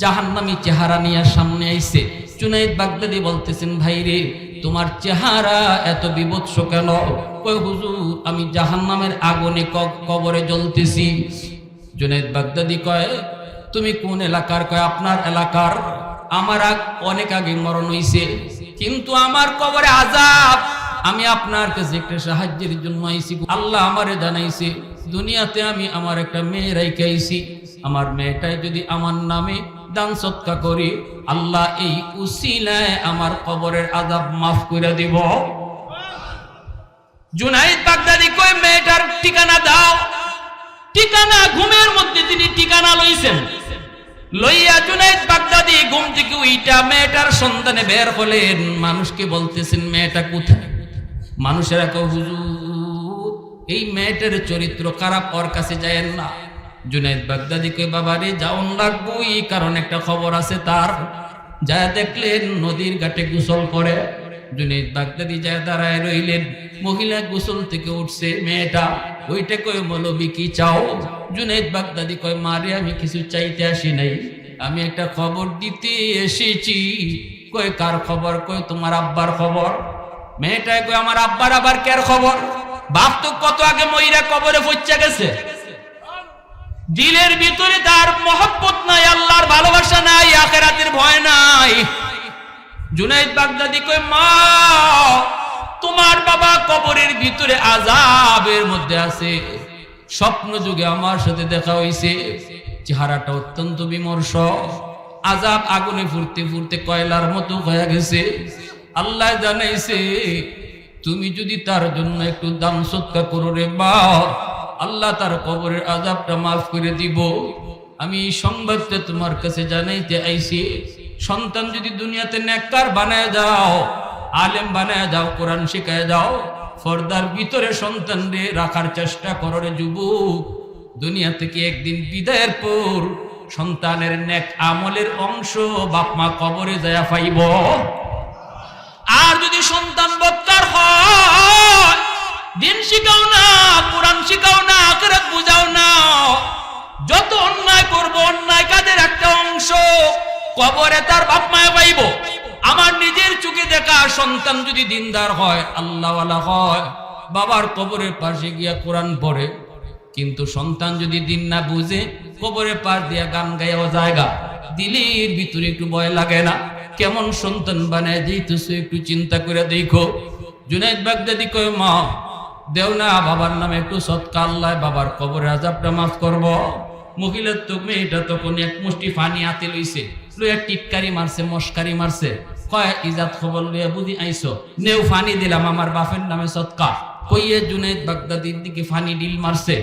জাহান্নামী চেহারা নিয়ে সামনে আইছে। জুনাইদ বাগদাদি বলতেছেন, ভাই রে তোমার চেহারা এত বিভৎস কেন? কই হুজুর আমি জাহান্নামের আগুনে কবরে জ্বলতেছি। জুনাইদ বাগদাদি কয়, তুমি কোন এলাকার? কয় আপনার এলাকার। আমার অনেক আগে মরণ হইছে, কিন্তু আমার কবরে আযাব। আমি আপনার কাছে একটা সাহায্যের জন্য আইছি। আল্লাহ আমারে জানাইছে দুনিয়াতে আমি আমার একটা মেয়ে রাইখা আইছি, আমার মেয়েটাই যদি আমার নামে দান সদকা করি, আল্লাহ এই উসিলায় আমার কবরের আযাব মাফ করে দিব। জুনাইদ বাগদাদি কই মেয়েটার ঠিকানা দাও। ঠিকানা ঘুমের মধ্যে তিনি ঠিকানা লইছেন। লইয়া জুনাইদ বাগদাদি ঘুম থেকে উইটা মেয়েটার সন্ধানে বের হলেন। মানুষকে বলতেছেন মেয়েটা কোথায়? মানুষেরা কয় হুজুর এই মেয়েটার চরিত্র খারাপ, ওর কাছে যায়েন না। জুনাইদ বাগদাদি কই বাবা রে যাওন লাগবই, কারণ একটা খবর আছে তার। যা দেখলেন নদীর ঘাটে গোসল করে। জুনাইদ বাগদাদি যায় দাঁড়ায় রইলেন। মহিলা গোসল থেকে উঠছে, মেয়েটা ওইটা কই মৌলবি কি চাও? জুনাইদ বাগদাদি কয় মারে আমি কিছু চাইতে আসি নাই, আমি একটা খবর দিতে এসেছি। কয় কার খবর? কয় তোমার আব্বার খবর। মেয়েটা কয় আমার আব্বার আবার কার খবর? বাপ তো কত আগে মইরা কবরে পৌঁছে গেছে। দিলের ভিতরে তার মহব্বত নাই, আল্লাহর ভালোবাসা নাই, আখিরাতের ভয় নাই। জুনাইদ বাগদাদি কয় মা তোমার বাবা কবরের ভিতরে আযাবের মধ্যে আছে। স্বপ্ন যুগে আমার সাথে দেখা হইছে, চেহারাটা অত্যন্ত বিমর্ষ, আযাব আগুনে ফুরতে ফুরতে কয়লার মতো হয়ে গেছে। আল্লাহ জানাইছে তুমি যদি তার জন্য একটু দান সদকা করো রে মা, আল্লাহ তার কবরের আযাবটা মাফ করে দিব। আমি এই সংবাদটা তোমার কাছে জানাইতে আইছি। সন্তান যদি দুনিয়াতে নেককার বানায় যাও, আলেম বানায় যাও, কোরআন শিখায় যাও, পর্দার ভিতরে সন্তানরে রাখার চেষ্টা করো রে যুবক। দুনিয়া থেকে একদিন বিদায়ের পর সন্তানের নেক আমলের অংশ বাপ মা কবরে যায় পাইব। আর যদি সন্তান বক্কার হয়, দিন শিখাও না, কোরআন শিখাও না, আখিরাত বুঝাও না, যত অন্যায় করবো অন্যায় কাজের একটা অংশ কবরে তার বাপ মায় পাইব। আমার নিজের চোখে দেখা সন্তান যদি দিনদার হয়, আল্লাহওয়ালা হয়, বাবার কবরের পাশে গিয়া কোরআন পড়ে, কিন্তু সন্তান যদি দিন না বুঝে কবরের পাশ দিয়া গান গাইয়াও জায়গা, দিলের ভিতরে একটু ভয় লাগে না? কেমন সন্তান বানায় দিতেছে একটু চিন্তা করে দেখো। জুনাইদ বাগদাদি কয় মা দেও না বাবার নামে একটু সদকা, আল্লাহ বাবার কবরের আযাবটা মাফ করব। মহিলার তো মেয়েটা তখন এক মুষ্টি পানি হাতে লইছে, লইয়া টিটকারি মারছে, মস্কারি মারছে। কয় ইজাত খবর লইয়া বুঝি আইছো, নেও পানি দিলাম আমার বাপের নামে সদকা। কইয়ে জুনাইদ বাগদাদির দিকে পানি ডিল মারছে।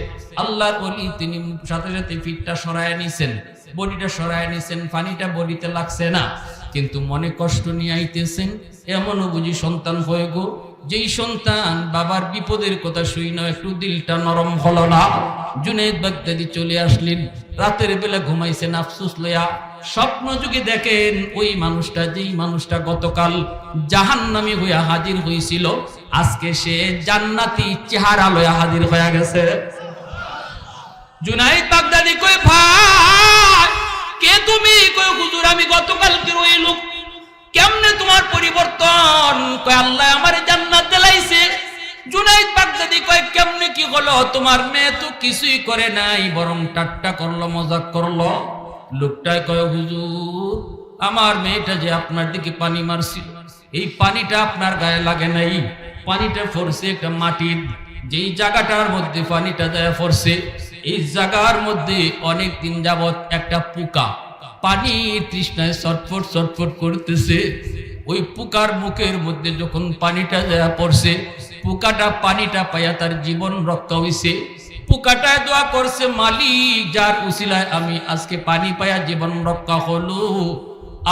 আল্লাহর ওলি তিনি সাথে সাথে ফিটটা সরায় নিছেন, বডিটা সরায় নিছেন, পানিটা বডিতে লাগছে না, কিন্তু মনে কষ্ট নিয়ে আইতেছেন। এমনও বুঝি সন্তান হয়ে গো, যেই সন্তান বাবার বিপদের কথা শুই না একটু দিলটা নরম হলো না। জুনাইদ বাগদাদি চলে আসলেন, রাতের বেলা ঘুমাইছেন আফসোস লইয়া। স্বপ্ন যুগে দেখেন ওই মানুষটা, যেই মানুষটা গতকাল জাহান্নামী হইয়া হাজির হয়েছিল, আজকে সে জান্নাতি চেহারা লইয়া হাজির হয়ে গেছে। জুনাইদ বাগদাদি কই ভাই কে তুমি? কই হুজুর আমি গতকালকের ওই লোক। কেমনে তোমার পরিবর্তন? কয় আল্লাহ আমারে জান্নাত দিলাইছে। জুনাইদ বাগদাদি কয় কেমনে কি হলো? তোমার মেয়ে তো কিছুই করে নাই, বরং ঠাট্টা করলো, মজাক করলো। লোকটাই কয় হুজুর আমার মেয়েটা যে আপনার দিকে পানি মারছিল, এই পানিটা আপনার গায়ে লাগে নাই, পানিটা পড়ছে একটা মাটির, যেই জায়গাটার মধ্যে পানিটা যায় পড়ছে এই জায়গার মধ্যে অনেক দিন যাবত একটা পোকা পানির তৃষ্ণায় ছটফট ছটফট করতেছে। ওই পোকার মুখের মধ্যে যখন পানিটা যায় পড়ছে, পোকাটা পানিটা পাইয়া তার জীবন রক্ষা হইছে। পোকাটায় দোয়া করছে, মালিক যার উসিলায় আমি আজকে পানি পাইয়া জীবন রক্ষা হলো,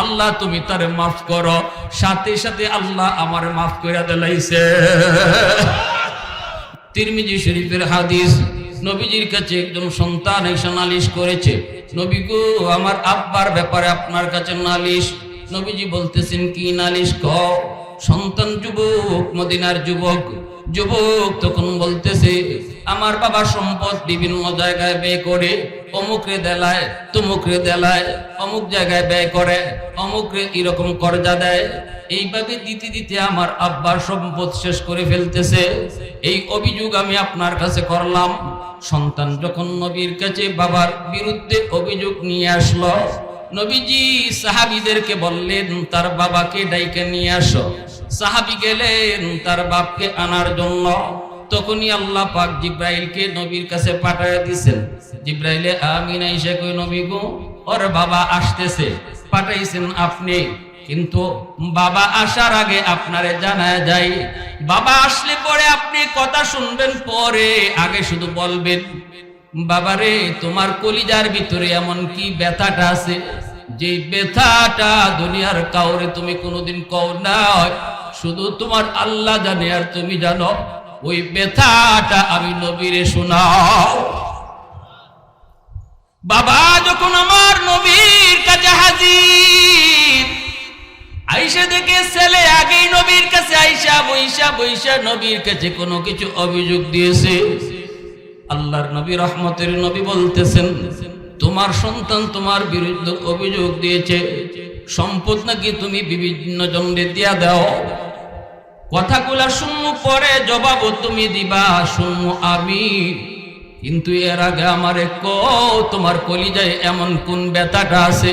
আল্লাহ তুমি তার মাফ করো। সাথে সাথে আল্লাহ আমার মাফ করে দিলাইছে। তিরমিজি শরীফের হাদিস, নবীজির কাছে একজন সন্তান এসে নালিশ করেছে, নবী গো আমার আব্বার ব্যাপারে আপনার কাছে নালিশ। নবীজি বলতেছেন কি নালিশ? সন্তান যুবক, মদিনার যুবক তখন বলতেছে, আমার বাবা সম্পদ বিভিন্ন জায়গায় ব্যয় করে, অমুকরে দেলায়, তমুকরে দেলায়, অমুক জায়গায় ব্যয় করে, অমুকরে এরকম কর্জা দেয়। এইভাবে দিতে দিতে আমার আব্বার সম্পদ শেষ করে ফেলতেছে। এই অভিযোগ আমি আপনার কাছে করলাম। সন্তান যখন নবীর কাছে বাবার বিরুদ্ধে অভিযোগ নিয়ে আসলো, নবীজি সাহাবীদেরকে বললেন তার বাবাকে ডাইকে নিয়ে আসো। সাহাবী গেলেন তার বাপকে আনার জন্য। তখনই আল্লাহ পাক জিব্রাইলকে নবীর কাছে পাঠিয়ে দিয়েছেন। জিব্রাইলে আমিন আইসা কই, নবী গো, ওর বাবা আসতেছে, পাঠাইছেন আপনি, কিন্তু বাবা আসার আগে আপনারে জানায় যাই, বাবা আসলে পরে আপনি কথা শুনবেন, পরে আগে শুধু বলবেন, বাবারে তোমার কলিজার ভিতরে এমন কি ব্যথাটা আছে যে ব্যথাটা দুনিয়ার কাউরে তুমি কোনোদিন কও না, শুধু তোমার আল্লাহ জানে আর তুমি জানো। ওই ব্যথাটা আমি নবীরে শোনাও। বাবা যখন আমার নবীর কাছে হাজির, আইসা দেখে ছেলে আগেই নবীর কাছে আইসা বইসা নবীর কাছে কোনো কিছু অভিযোগ দিয়েছে। আল্লাহর নবী, রহমতের নবী বলতেছেন, তোমার সন্তান তোমার বিরুদ্ধে অভিযোগ দিয়েছে, সম্পদ নাকি তুমি বিভিন্ন জনকে দিয়া দাও। কথাগুলা শুনমু, পরে জবাবও তুমি দিবা, শুনমু আমি, কিন্তু এর আগে আমারে তোমার কলিজায় এমন কোন ব্যথাটা আছে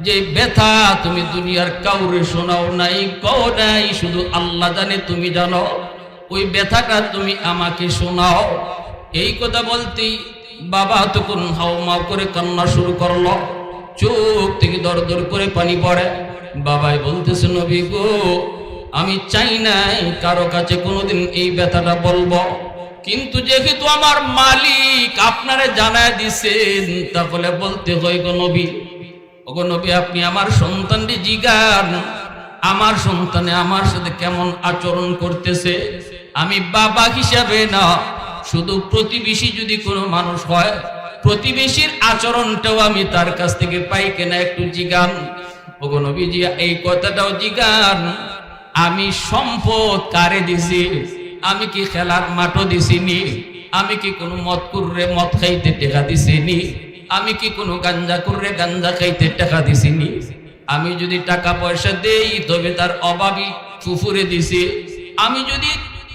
যে ব্যথা তুমি দুনিয়ার কাউরে শোনাও নাই, কও নাই, শুধু আল্লাহ জানে, তুমি জানো। ওই ব্যথাটা তুমি আমাকে শোনাও। এই কথা বলতেই বাবা তখন হাওমাও করে কান্না শুরু করলো, চোখ থেকে দর দর করে পানি পড়ে। বাবাই বলতেছে, নবী গো, আমি চাই নাই কারো কাছে কোনোদিন এই ব্যথাটা বলবো, কিন্তু যেহেতু আমার মালিক আপনারে জানায় দিছেন, তাহলে বলতে হয় গো নবী। ওগো নবী, আপনি আমার সন্তানটি জিগান, আমার সন্তানে আমার সাথে কেমন আচরণ করতেছে। আমি বাবা হিসাবে না, শুধু প্রতিবেশী যদি কোনো মানুষ হয়, প্রতিবেশীর আচরণটাও আমি তার কাছ থেকে পাই কিনা একটু জিগান। ওগো নবীজি, এই কথাটাও জিগান, আমি সম্পদ কারে দিছি? আমি কি খেলার মাঠও দিছিনি? আমি কি কোনো মদ কুররে মদ খাইতে টাকা দিছিনি? আমি কি কোনো গাঞ্জা কুররে গাঞ্জা খাইতে টাকা দিছিনি? আমি যদি টাকা পয়সা দেই তবে তার অভাবী ফুফুরে দিছি। আমি যদি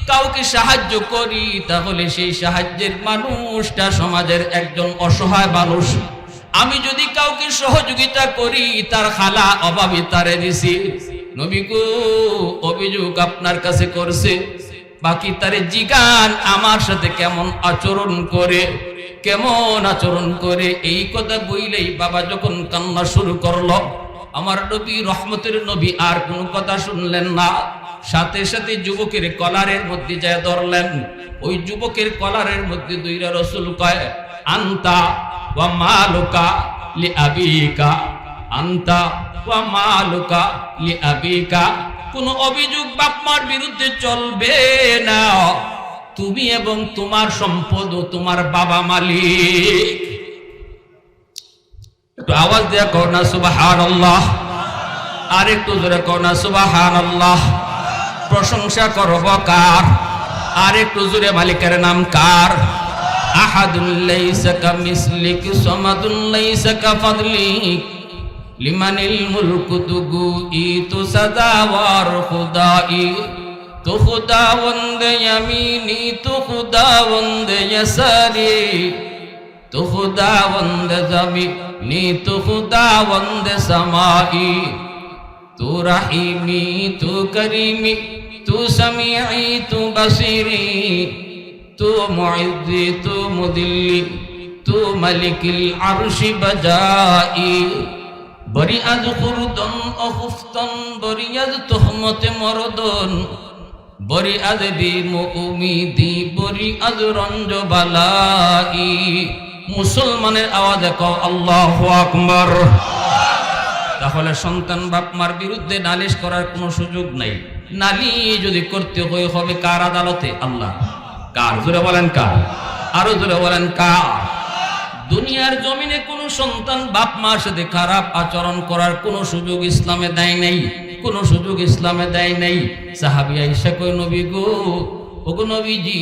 কাউকে সাহায্য করি তাহলে সেই সাহায্যের মানুষটা সমাজের একজন অসহায় মানুষ। আমি যদি কাউকে সহযোগিতা করি তার খালা অভাবী তারে দিছি। নবী গো, অভিযোগ আপনার কাছে করছে, বাকি তারে জিগান আমার সাথে কেমন আচরণ করে, কেমন আচরণ করে। এই কথা বইলেই বাবা যখন কান্না শুরু করলো, আমার নবী, রহমতের নবী আর কোনো কথা শুনলেন না। সাথে সাথে যুবকের কলারের মধ্যে যায় ধরলেন। ওই যুবকের কলারের মধ্যে দুইটা রসুল কয়, আন্তা ওয়া মালুকা লি আবিকা, আন্তা ওয়া মালুকা লি আবিকা। কোন অভিযোগ বাপমার বিরুদ্ধে চলবে না, তুমি এবং তোমার সম্পদ ও তোমার বাবা মালিক। একটু আওয়াজ দিয়ে কও না সুবহানাল্লাহ, আর একটু জোরে কও না সুবহানাল্লাহ। প্রশংসা করব কার? আর একটু জোরে মালিকের নাম কার? আহাদুল লাইসা কামিসলিক সামাদুল লাইসা কাফাদলিক লিমানিল মুলকু তুগুই তো সাদাওয়ার খুদাই, তো খুদাওয়ান্দ ইয়ামিনি তো খুদাওয়ান্দ ইয়াসারি, তো খুদাওয়ান্দ জামিনি তো খুদাওয়ান্দ সামাই, তু রাহিমি তু করিমি তু সামিঈ তু বসিরি, তু মুইজ্জি তু মুদিল্লি তু মালিকিল আরশি বজাই। বরি আজ খুরদন অখুফতন, বরি আজ তোহমতে মরদন, বরি আজ বিমুমিদি, বরি আজ রঞ্জ বালাই। মুসলমানের আওয়াজে কও আল্লাহু আকবার। তাহলে সন্তান বাপমার বিরুদ্ধে নালিশ করার কোনো সুযোগ নাই। নালিশ যদি করতে হয় হবে কার আদালতে? আল্লাহ। কার? জোরে বলেন কার? আরো জোরে বলেন কার? দুনিয়ার জমিনে কোনো সন্তান বাপ মার সাথে খারাপ আচরণ করার কোনো সুযোগ ইসলামে দেয় নাই। কোনো সুযোগ ইসলামে দেয় নাই। সাহাবী আয়েশা কই নবী গো, ওগো নবীজি,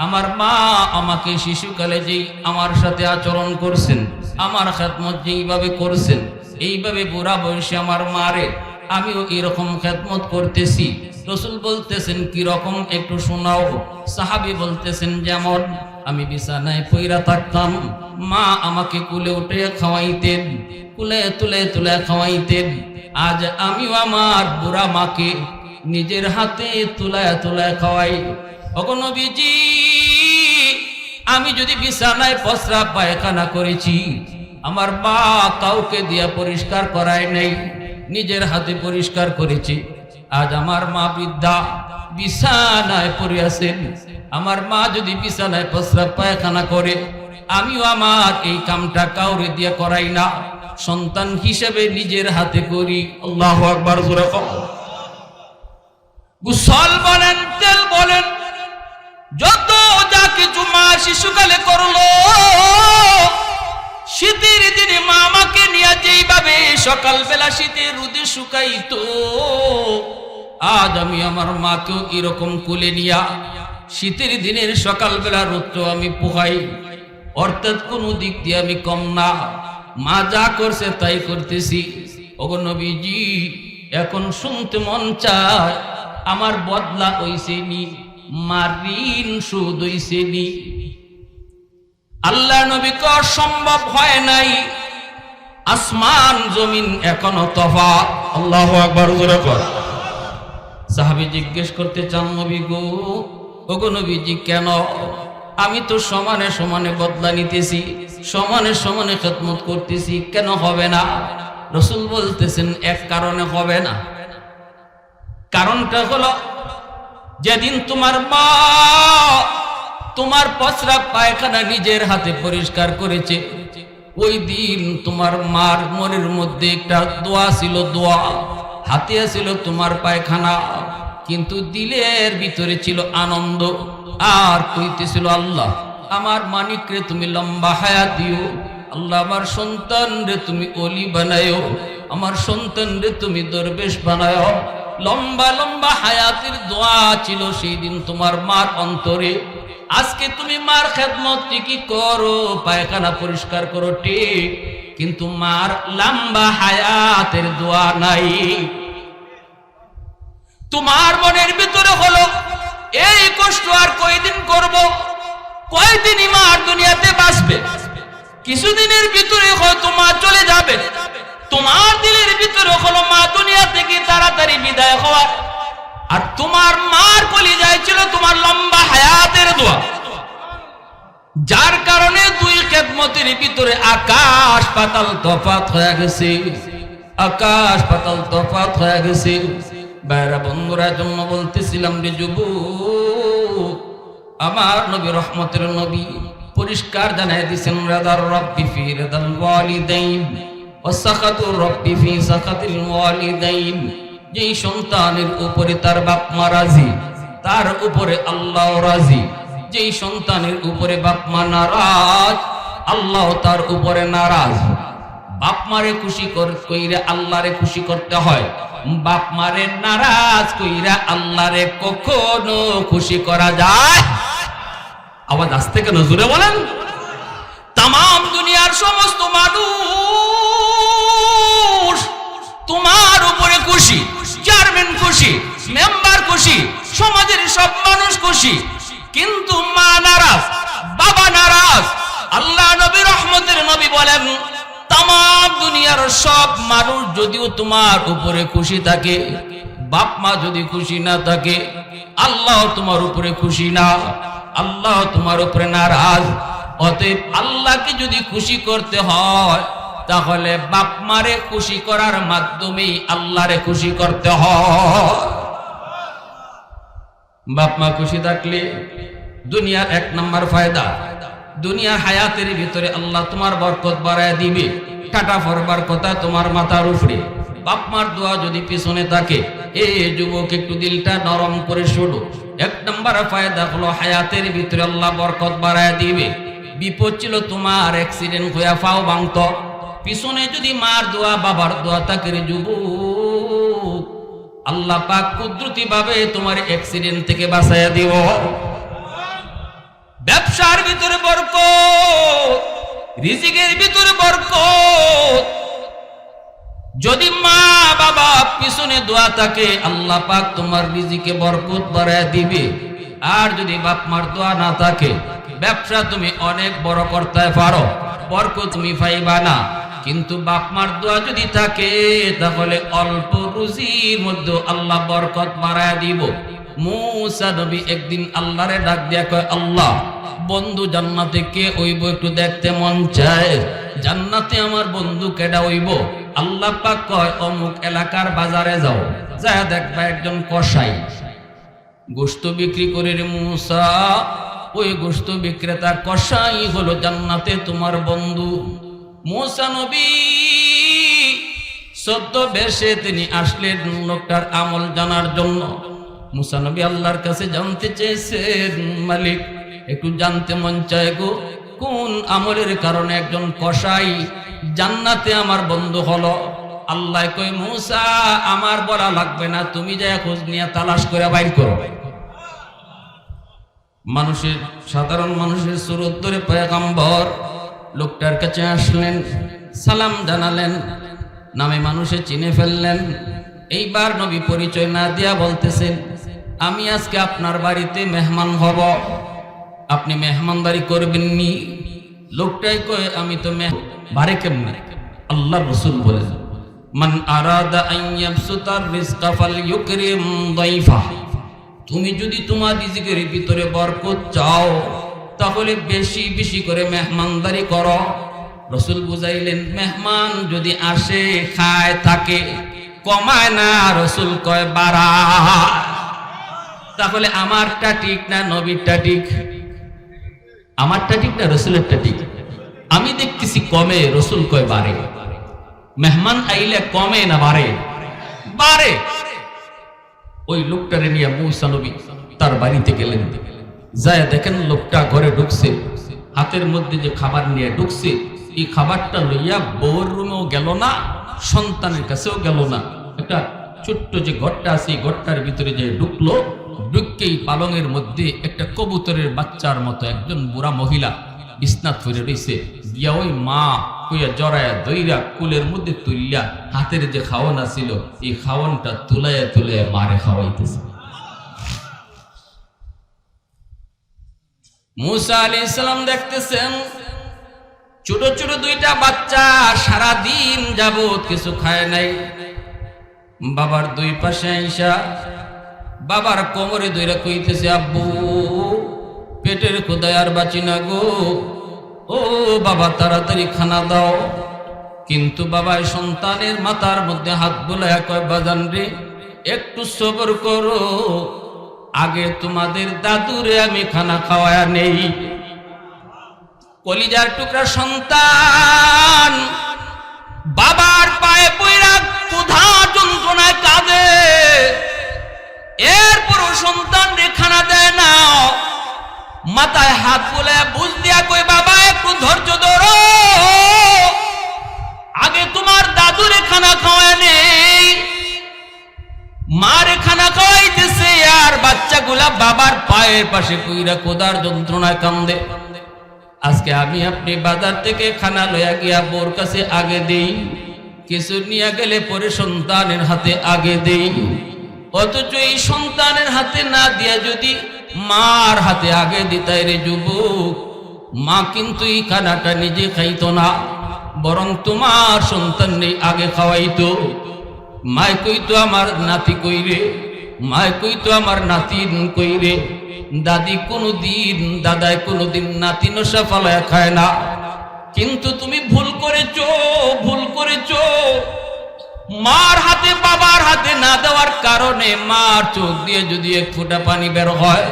আমার মা আমাকে শিশুকালে যেই আমার সাথে আচরণ করছেন, আমার খেদমত যেইভাবে করছেন, এইভাবে বুড়া বয়সে আমার মারে আমিও এরকম খেদমত করতেছি। রাসূল বলতেছেন কি রকম একটু শোনাও। সাহাবী বলতেছেন যেমন আমি বিছানায় পইরা থাকতাম, মা আমাকে কুলে উঠে খাওয়াইতেন, কুলে তুলে তুলে খাওয়াইতেন। আজ আমিও আমার বুড়া মাকে নিজের হাতে তুলায় তুলায় খাওয়াই। ওগো নবীজি, আমি যদি বিছানায় প্রস্রাব পায়খানা করেছি, আমার মা কাউকে দিয়া পরিষ্কার করায় নাই, নিজের হাতে পরিষ্কার করেছি। আজ আমার মা বৃদ্ধা বিছানায় পড়ে আছেন, আমার মা যদি বিছানায় প্রস্রাব পায়খানা করে, আমিও আমার এই কামটা কাউরে দিয়ে করাই না, সন্তান হিসেবে নিজের হাতে করি। আল্লাহু আকবার। জোরে কও। গোসল বলেন, তেল বলেন, যত যা কিছু মা শিশুকালে করলো, শীতের দিনে মা আমাকে নিয়ে যেইভাবে সকালবেলা শীতের রোদে শুকাইতো, আজ আমি আমার মাকেও এরকম কোলে নিয়া শীতের দিনের সকালবেলা রোদ আমি পোহাই। অর্থাৎ কোনো দিক দিয়ে আমি কম না, মা যা করছে তাই করতেছি। ওগো নবীজি, এখন শুনতে মন চায় আমার বদলা হইছে নি, মার ঋণ শোধ হইছে নি। আল্লাহ নবী কে সম্ভব হয় নাই, আসমান জমিন এখনো তফাৎ। আল্লাহু আকবার। জোরে কর। সাহাবী জিজ্ঞেস করতে চান নবী গো, ওগো নবীজি কেন? আমি তো সমানে সমানে বদলা নিতেছি, সমানে সমানে খেদমত করতেছি, কেন হবে না? রাসূল বলতেছেন এক কারণে হবে না। কারণটা হলো যেদিন তোমার মা তোমার প্রস্রাব পায়খানা নিজের হাতে পরিষ্কার করেছে, ওই দিন তোমার মার মনের মধ্যে একটা দোয়া ছিল, দোয়া হাতে ছিল তোমার পায়খানা, কিন্তু দিলের ভিতরে ছিল আনন্দ আর কইতেছিল আল্লাহ আমার মানিক রে তুমি লম্বা হায়াত দিও, আল্লাহ আমার সন্তান রে তুমি ওলি বানায়ো, আমার সন্তান রে তুমি দরবেশ বানায়ো। লম্বা লম্বা হায়াতের দোয়া ছিল সেই দিন তোমার মার অন্তরে। আজকে তুমি মার খেদমত ঠিকই করো, পায়খানা পরিষ্কার করো ঠিক, কিন্তু মার লম্বা হায়াতের দোয়া নাই। তোমার মনের ভিতরে হলো এই কষ্ট আর কয়দিন করব, কয়দিনই মা আর দুনিয়াতে বাঁচবে, কিছুদিনের ভিতরে হয়তো মা চলে যাবে। তোমার দিলের ভিতরে হলো মা দুনিয়া থেকে তাড়াতাড়ি বিদায় হওয়ার, আর তোমার মার কলিজায় ছিল তোমার লম্বা হায়াতের দোয়া। যার কারণে দুই খেদমতের ভিতরে আকাশ পাতাল তফাৎ হয়ে গেছে, আকাশ পাতাল তফাৎ হয়ে গেছে। বাইরা বন্ধুরা জন্য বলতেছিলাম রে যুবক, আমার নবী রহমতের নবী পরিষ্কার জানাই দিয়েছেন রাদার রব্বি ফি রাদাল ওয়ালিদাইন ওয়া সাখাতুর রব্বি ফি সাখাতিল ওয়ালিদাইন। যেই সন্তানের উপরে তার বাপ মা রাজি, তার উপরে আল্লাহ রাজি। যেই সন্তানের উপরে বাপ মা নারাজ, আল্লাহ তার উপরে নারাজ। বাপ মারে খুশি কইরা আল্লাহরে খুশি করতে হয়, বাপ মারে নারাজ কইরা আল্লাহরে কখনো খুশি করা যায়? আওয়াজ আসতে কেন, জোরে বলেন। তাম দুনিয়ার সমস্ত মানুষ তোমার উপরে খুশি, চেয়ারম্যান খুশি, মেম্বার খুশি, সমাজের সব মানুষ খুশি, কিন্তু মা নারাজ, বাবা নারাজ। আল্লাহ নবী রহমতের নবী বলেন তাম দুনিয়ার সব মানুষ যদিও তোমার উপরে খুশি থাকে, বাপ মা যদি খুশি না থাকে, আল্লাহ তোমার উপরে খুশি না, আল্লাহ তোমার উপরে নারাজ। অতএব আল্লাহকে যদি খুশি করতে হয়, তাহলে বাপ মারে খুশি করার মাধ্যমেই আল্লাহরে খুশি করতে হয়। বাপ মা খুশি থাকলে দুনিয়ার এক নম্বর ফায়দা, দুনিয়ার হায়াতের ভিতরে আল্লাহ তোমার বরকত বাড়ায় দিবে। কাটা ফরবার কথা তোমার মাথার উপরে। বাপ মার দোয়া যদি পিছনে থাকে, এ যুবক একটু দিলটা নরম করে শোনো। এক নম্বর ফায়দা হলো হায়াতের ভিতরে আল্লাহ বরকত বাড়ায় দিবে। বিপদ ছিল তোমার অ্যাক্সিডেন্ট হইয়া ফাও ভাঙত, পিছনে যদি মার দোয়া বাবার দোয়া থাকে রে যুবক, আল্লাহ পাক কুদরতি ভাবে তোমার অ্যাক্সিডেন্ট থেকে বাঁচাইয়া দিব। ব্যবসার ভিতরে বরকত, রিজিকের ভিতরে বরকত। যদি মা বাবা পিছনে দোয়া থাকে আল্লাহ পাক তোমার রিজিকে বরকত বাড়ায় দিবে। আর যদি বাপ মার দোয়া না থাকে, ব্যবসা তুমি অনেক বড় করতে পারো, বরকত তুমি পাইবা না। কিন্তু বাপ মার দোয়া যদি থাকে তাহলে অল্প রুজির মধ্যে আল্লাহ বরকত বাড়ায় দিব। মূসা নবী একদিন আল্লাহরে ডাক দিয়া কয়, আল্লাহ বন্ধু জান্নাতে কে হইব একটু দেখতে মন চায়, জান্নাতে আমার বন্ধু কেডা হইব? আল্লাহ পাক কয়, অমুক এলাকার বাজারে যাও, যায় দেখবা একজন কসাই গোশত বিক্রি করে রে মূসা, ওই গোশত বিক্রেতা কসাই হলো জান্নাতে তোমার বন্ধু। মূসা নবী সদ্য বেশে তিনি আসলেন লোকটার আমল জানার জন্য। মূসা নবী আল্লাহর কাছে জানতে চেয়েছেন, মালিক একটু জানতে মন চায় গো, কোন আমলের কারণে একজন কসাই জান্নাতে আমার বন্ধু হলো? আল্লাহ কই, মূসা আমার বলা লাগবে না, তুমি যায় খোঁজ নিয়ে তালাশ করে বাইর করো। মানুষের, সাধারণ মানুষের সুরত ধরে পয়গম্বর লোকটার কাছে আসলেন, সালাম জানালেন, নামে মানুষে চিনে ফেললেন। এইবার নবী পরিচয় না দিয়া বলতেছেন, আমি আজকে আপনার বাড়িতে মেহমান হব, আপনি মেহমানদারি করবেননি? লোকটাই কয়, আমি তো বারে কেমনে? আল্লাহ রাসূল বলেন, মান আরাদা আন ইয়াবসুতার রিজকা ফালইউকরিম দাইফা। তুমি যদি তোমার রিজিকের ভিতরে বরকত চাও তাহলে বেশি বেশি করে মেহমানদারি করো। রাসূল বুঝাইলেন, মেহমান যদি আসে খায় থাকে, কমায় না, রাসূল কয় বাড়ায়। তাহলে আমারটা ঠিক না নবীরটা ঠিক? আমারটা ঠিক না রাসূলেরটা ঠিক? আমি দেখতেছি কমে, রাসূল কয় বাড়ে। মেহমান আইলে কমে না বাড়ে? বাড়ে। ওই লোকটারে নিয়ে মূসা নবী তার বাড়িতে গেলেন, যায় দেখেন লোকটা ঘরে ঢুকছে, হাতের মধ্যে যে খাবার নিয়ে ঢুকছে, এই খাবারটা লইয়া বউর রুমেও গেল না, সন্তানের কাছেও গেল না। একটা ছোট্ট যে ঘরটা আছে এই ঘরটার ভিতরে যে ঢুকলো, ঢুককেই পালঙের মধ্যে একটা কবুতরের বাচ্চার মতো একজন বুড়া মহিলা বিছনাত ফিরে রইছে। গিয়া ওই মা কইয়া জড়ায়া দইরা কুলের মধ্যে তুলিয়া হাতের যে খাওয়ান ছিল এই খাওয়ানটা তুলাইয়া তুলাইয়া মারে খাওয়াইতেছে। মূসা আলাইহিস সালাম দেখতেছেন ছোট ছোট দুইটা বাচ্চা সারা দিন যাবত কিছু খায় নাই। বাবার দুই পাশে আইসা বাবার কোমরে ধইরা কইতেছে, আব্বু পেটের ক্ষুধায় আর বাঁচি না গো, ও বাবা তাড়াতাড়ি খানা দাও। কিন্তু বাবা সন্তানের মাথার মধ্যে হাত বুলাইয়া কয়, বাজান রে একটু সবর করো, আগে তোমাদের দাদুরে আমি খানা খাওয়ায়া নেই। কলিজার টুকরা সন্তান বাবার পায়ে পইরা ক্ষুধা যন্ত্রণায় কাঁদে, এরপরও সন্তান রে খানা দেয় না। মাথায় হাত বুলাইয়া বুঝ দিয়া কই, বাবা একটু ধৈর্য ধরো, আগে তোমার দাদুরে খানা খাওয়ায় নেই। মারে খানা খাওয়াইতেছে আর বাচ্চাগুলা বাবার পায়ের পাশে কইরা ক্ষুধার যন্ত্রণায় কান্দে। আজকে আমি আপনি বাজার থেকে খানা লইয়া গিয়া বোর কাছে আগে দেই, কিছু নিয়ে গেলে পরে সন্তানের হাতে আগে দেই, অথচ এই সন্তানের হাতে না দিয়া যদি মার হাতে আগে দিতাই রে যুবক, মা কিন্তু এই খানাটা নিজে খাইতো না, বরং তোমার সন্তান নেই আগে খাওয়াইতো। মায় কইতো আমার নাতি কইরে, মায় কইতো আমার নাতিন কইরে। দাদি কোনোদিন, দাদাই কোনোদিন নাতি নশা ফালায় খায় না। কিন্তু তুমি ভুল করেছো, ভুল করেছো। মার হাতে বাবার হাতে না দেওয়ার কারণে মার চোখ দিয়ে যদি এক ফোঁটা পানি বের হয়,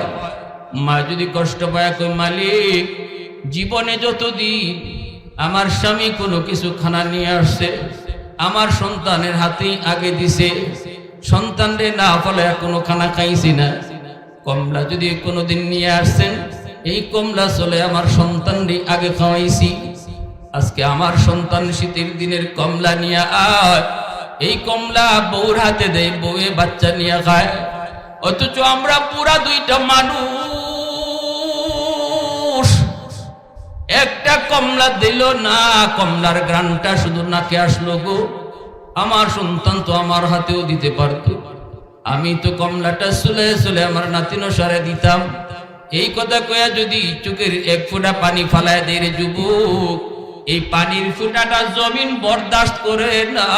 মা যদি কষ্ট পায় কই, মালিক জীবনে যতদিন আমার স্বামী কোনো কিছু খানা নিয়ে আসছে আমার সন্তানের হাতেই আগে দিছে, সন্তান রে না ফলে কোনো খানা খাইছি না। কমলা যদি কোনোদিন নিয়ে আসছেন, এই কমলা চলে আমার সন্তান রে আগে খাওয়াইছি। আজকে আমার সন্তান শীতের দিনের কমলা নিয়ে আয়, এই কমলা বউর হাতে দেয়, বউয়ে বাচ্চা নিয়ে খায়। অথচ আমরা পুরা দুইটা মানুষ, একটা কমলা দিল না, কমলার গ্রানটা শুধু নাকে আসলো গো। আমার সন্তান তো আমার হাতেও দিতে পারতো, আমি তো কমলাটা সুলে সুলে আমার নাতিনো সারে দিতাম। এই কথা কয়া যদি চোখের এক ফোঁটা পানি ফালায় দেয় রে যুবক, এই পানির ফোঁটাটা জমিন বরদাস্ত করে না।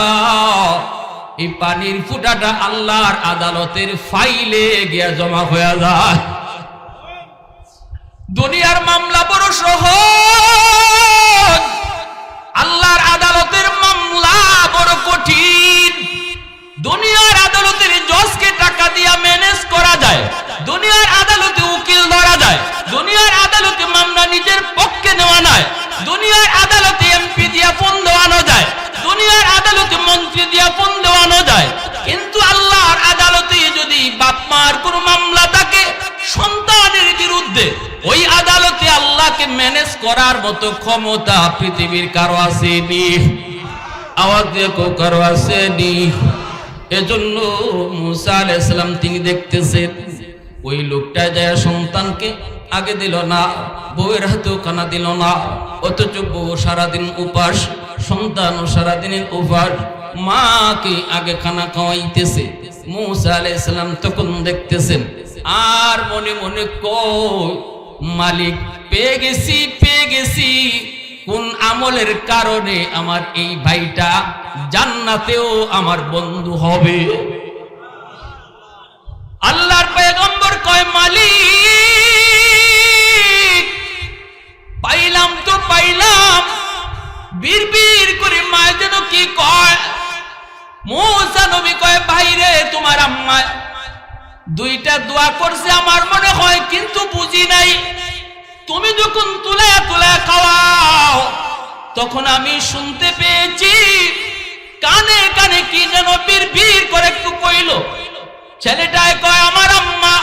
এই পানির ফোঁটাটা আল্লাহর আদালতের ফাইলে গিয়া জমা হয়ে যায়। দুনিয়ার মামলা বড় সহজ, আল্লাহর আদালতের মামলা বড় কঠিন। দুনিয়ার আদালতের জজকে টাকা দিয়া ম্যানেজ করা যায়, দুনিয়ার আদালতে উকিল ধরা যায়, দুনিয়ার আদালতে মামলা নিজের পক্ষে নেওয়া যায়, দুনিয়ার আদালতে এমপি দিয়া ফোন দেওয়ানো যায়, দুনিয়ার আদালতে মন্ত্রী দিয়া ফোন দেওয়ানো যায়। কিন্তু আল্লাহর আদালতে যদি বাপ মার কোনো মামলা থাকে সন্তানের বিরুদ্ধে, ওই আদালতে আল্লাহকে ম্যানেজ করার মতো ক্ষমতা পৃথিবীর কারো আসেনি। আওয়াজ দিয়ে কারো আসেনি। এজন্য মুসা আলাইহিস সালাম তিনি দেখতেছেন ওই লোকটা যায় সন্তানকে আগে দিল না, বউয়ের হাতেও কানা দিল না। অথচ বউ সারাদিন উপাস, সন্তানও সারাদিনের উপাস, মাকে আগে খানা খাওয়াইতেছে। মুসা আলাইহিস সালাম তখন দেখতেছেন আর মনে মনে কই মালিক পেয়ে গেছি, কোন আমলের কারণে আমার এই ভাইটা জান্নাতেও আমার বন্ধু হবে। আল্লাহর পয়গম্বর কয় মালিক পাইলাম তো পাইলাম, বীর করে মায় যেন কি কয়। মুসা নবী কয় ভাইরে তোমার আম্মা দুইটা দোয়া করছে আমার মনে হয়, কিন্তু বুঝি নাই। তুমি যখন তুলে খাওয়াও তখন আমি শুনতে পেয়েছি কানে কানে কি যেন বীর করে একটু কইল। ছেলেটায় কয় আমার আম্মা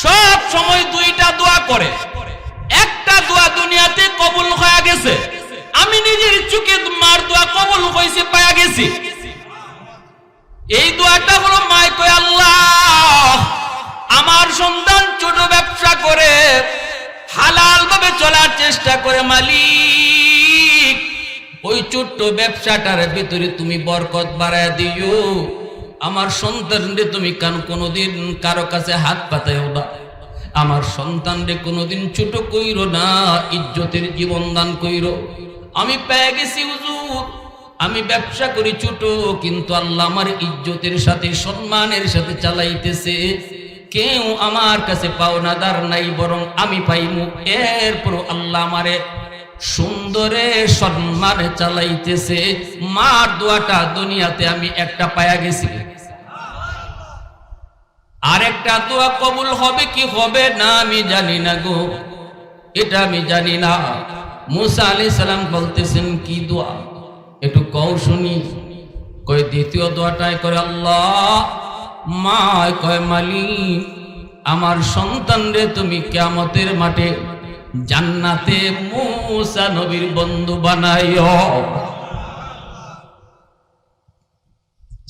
সব সময় দুইটা দোয়া করে, একটা দোয়া দুনিয়াতে কবুল হয়ে গেছে, আমি নিজের চোখে মার দোয়া কবুল হয়েছে পাওয়া গেছি। এই দোয়াটা হলো মায় কয় আল্লাহ আমার সন্তান ছোট ব্যবসা করে হালাল ভাবে চলার চেষ্টা করে, মালিক ওই ছোট্ট ব্যবসাটার ভিতরে তুমি বরকত বাড়ায় দিও। আমার সন্তানরে তুমি কোনোদিন কারো কাছে হাত পাতাইও না, আমার সন্তানরে কোনোদিন ছোট কইরো না, ইজ্জতের জীবন দান কইরো। আমি পেয়ে গেছি হুজুর, আমি ব্যবসা করি ছোট, কিন্তু আল্লাহ আমার ইজ্জতের সাথে সম্মানের সাথে চালাইতেছে। কেউ আমার কাছে পাওনাদার নাই, বরং আমি পাইমু। এরপর আল্লাহ আমারে সুন্দরে সম্মানে চালাইতেছে। মার দোয়াটা দুনিয়াতে আমি একটা পায়া গেছি, আরেকটা দোয়া কবুল হবে কি হবে না আমি জানি না গো, এটা আমি জানি না। মুসা আলাইহিস সালাম বলতেছেন কি দোয়া একটু কও শুনি। কয় দ্বিতীয় দোয়াটাই করে আল্লাহ, মা কয় মালিক আমার সন্তান রে তুমি কিয়ামতের মাঠে জান্নাতে মুসা নবীর বন্ধু বানাইও।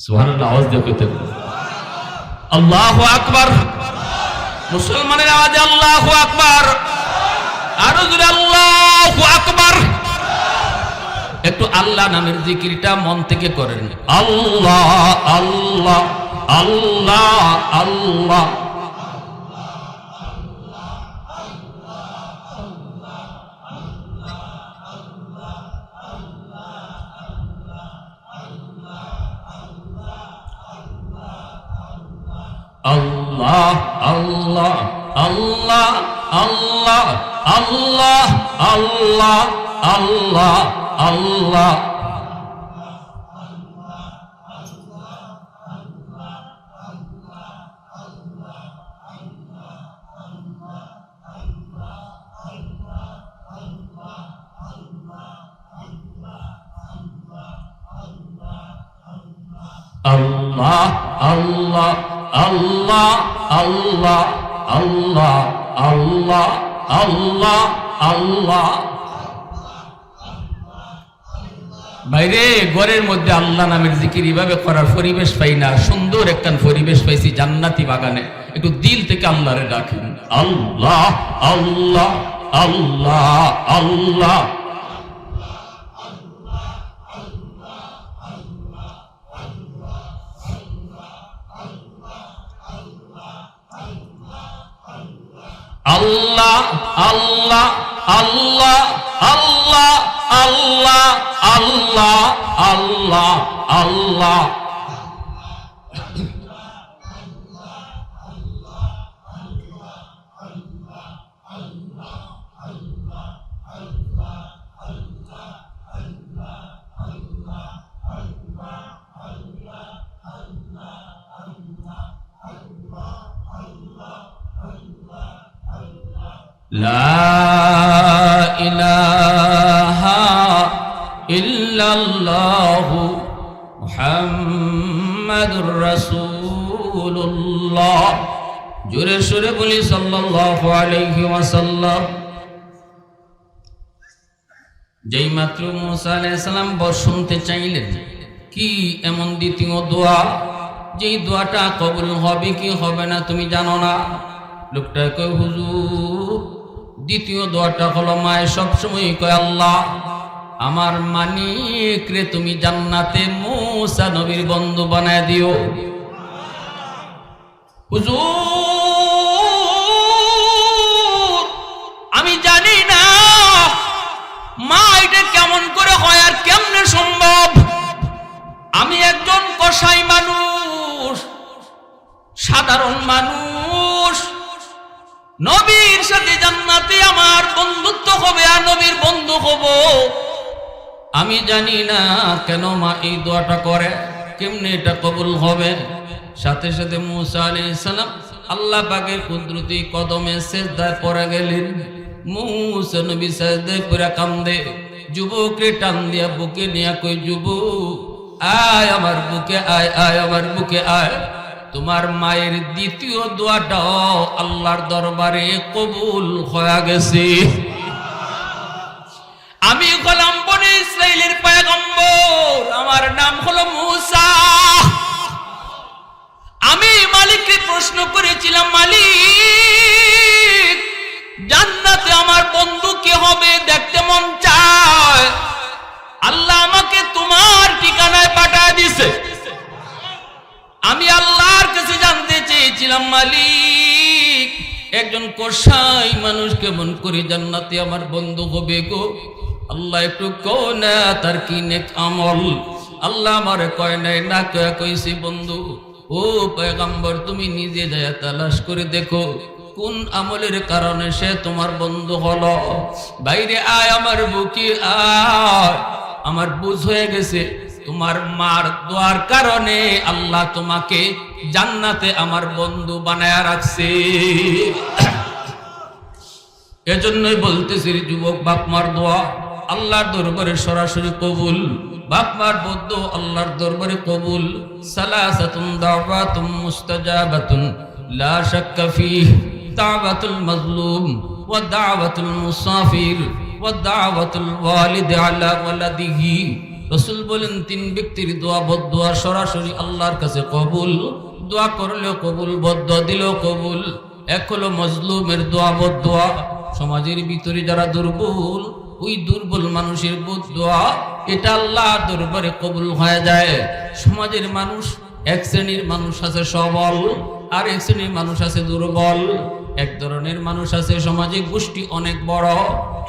সুবহানাল্লাহ, আওয়াজ দিয়ে কইতে আল্লাহু আকবার। মুসলমানের আওয়াজে আল্লাহু আকবার, আরো জোরে আল্লাহু আকবার। একটু আল্লাহ নামের জিকিরটা মন থেকে করেন। আল্লাহ আল্লাহ আল্লাহ আল্লাহ। আল্লাহ আল্লাহ আল্লাহ আল্লাহ আল্লাহ আল্লাহ আল্লাহ আল্লাহ। Allah Allah Allah Allah Allah Allah Allah Allah বাইরে ঘরের মধ্যে আল্লাহ নামের জিকির এইভাবে করার পরিবেশ পাই না, সুন্দর একটা পরিবেশ পাইছি জান্নাতি বাগানে। একটু দিল থেকে আল্লাহরে ডাকেন, আল্লাহ আল্লাহ আল্লাহ আল্লাহ। আল্লাহ আল্লাহ আল্লাহ আল্লাহ আল্লাহ আল্লাহ আল্লাহ আল্লাহ। লা ইলাহা ইল্লাল্লাহু মুহাম্মাদুর রাসূলুল্লাহ। জোরে সোরে বলি সাল্লাল্লাহু আলাইহি ওয়াসাল্লাম। যেই মাত্র মুসা আলাইহিস সালাম শুনতে চাইলেন, কি এমন দ্বিতীয় দোয়া যেই দোয়াটা কবুল হবে কি হবে না তুমি জানো না? লোকটা কয়, হুজুর দ্বিতীয় দোয়াটা হলো মায়ে সবসময় কয়, আল্লাহ আমার মানিক রে তুমি জান্নাতে মুসা নবীর বন্ধু বানায় দিও। হুজুর আমি জানি না মা এটা কেমন করে হয় আর কেমনে সম্ভব। আমি একজন কসাই মানুষ, সাধারণ মানুষ, নবীর সাথে জান্নাতে আমার বন্ধুত্ব হবে আর নবীর বন্ধু হব। আমি জানি না কেন মা এই দোয়াটা করে, কেমনে এটা কবুল হবে। সাথে সাথে মুসা আলাইহিস সালাম আল্লাহ পাকের কুদরতি কদমে সিজদায় পড়ে গেলেন। মুসা নবী সিজদায় পড়ে কান্দে, যুবককে টান দিয়া বুকে নিয়া কই, যুবক আয় আমার বুকে আয়, আয় আমার বুকে আয়। তোমার মায়ের দ্বিতীয় দোয়াটাও আল্লাহর দরবারে কবুল হয়ে গেছে। আমি হলাম বনি ইসরাইলের পয়গম্বর, আমার নাম হলো মুসা। আমি মালিককে প্রশ্ন করেছিলাম, মালিক জান্নাতে আমার বন্ধু কে হবে, দেখতে মন চায়। আল্লাহ আমাকে তোমার ঠিকানায় পাঠিয়ে দিয়েছে। আমি আল্লাহর কাছে জানতে চেয়েছিলাম, মালিক একজন কসাই মানুষ কেমন করে জান্নাতে আমার বন্ধু হবে গো? আল্লাহ একটু কও না তার কি নেক আমল। আল্লাহ আমারে কয় নাই, না কয়ে কইছি, বন্ধু ও পয়গম্বর তুমি নিজে যায় তালাশ করে দেখো কোন আমলের কারণে সে তোমার বন্ধু হলো। বাইরে আয় আমার বুকে আয়, আমার বুঝ হয়ে গেছে তোমার মার দোয়ার কারণে আল্লাহ তোমাকে জান্নাতে আমার বন্ধু বানায়া রাখছে। এজন্যই বলতেছি যুবক, বাপ মার দোয়া আল্লাহর দরবারে সরাসরি কবুল। বাপ মার বদ্ধ আল্লাহর দরবারে কবুল। সালাসাতুন দাওয়াতুম মুস্তাজাবাতুন লা শাক্কা ফীহ, দাওয়াতুল মাজলুম ওয়া দাওয়াতুল মুসাফির ওয়া দাওয়াতুল ওয়ালিদ আলা ওয়ালাদিহি। রাসূল বলেন, তিন ব্যক্তির দোয়া বদদোয়া সরাসরি আল্লাহর কাছে কবুল। দোয়া করলেও কবুল, বদদোয়া দিলেও কবুল। এক হলো মজলুমের দোয়া বদদোয়া, সমাজের ভিতরে যারা দুর্বল, ওই দুর্বল মানুষের বদদোয়া এটা আল্লাহর দরবারে কবুল হয়ে যায়। সমাজের মানুষ এক শ্রেণীর মানুষ আছে সবল, আর এক শ্রেণীর মানুষ আছে দুর্বল। এক ধরনের মানুষ আছে সমাজে গোষ্ঠী অনেক বড়,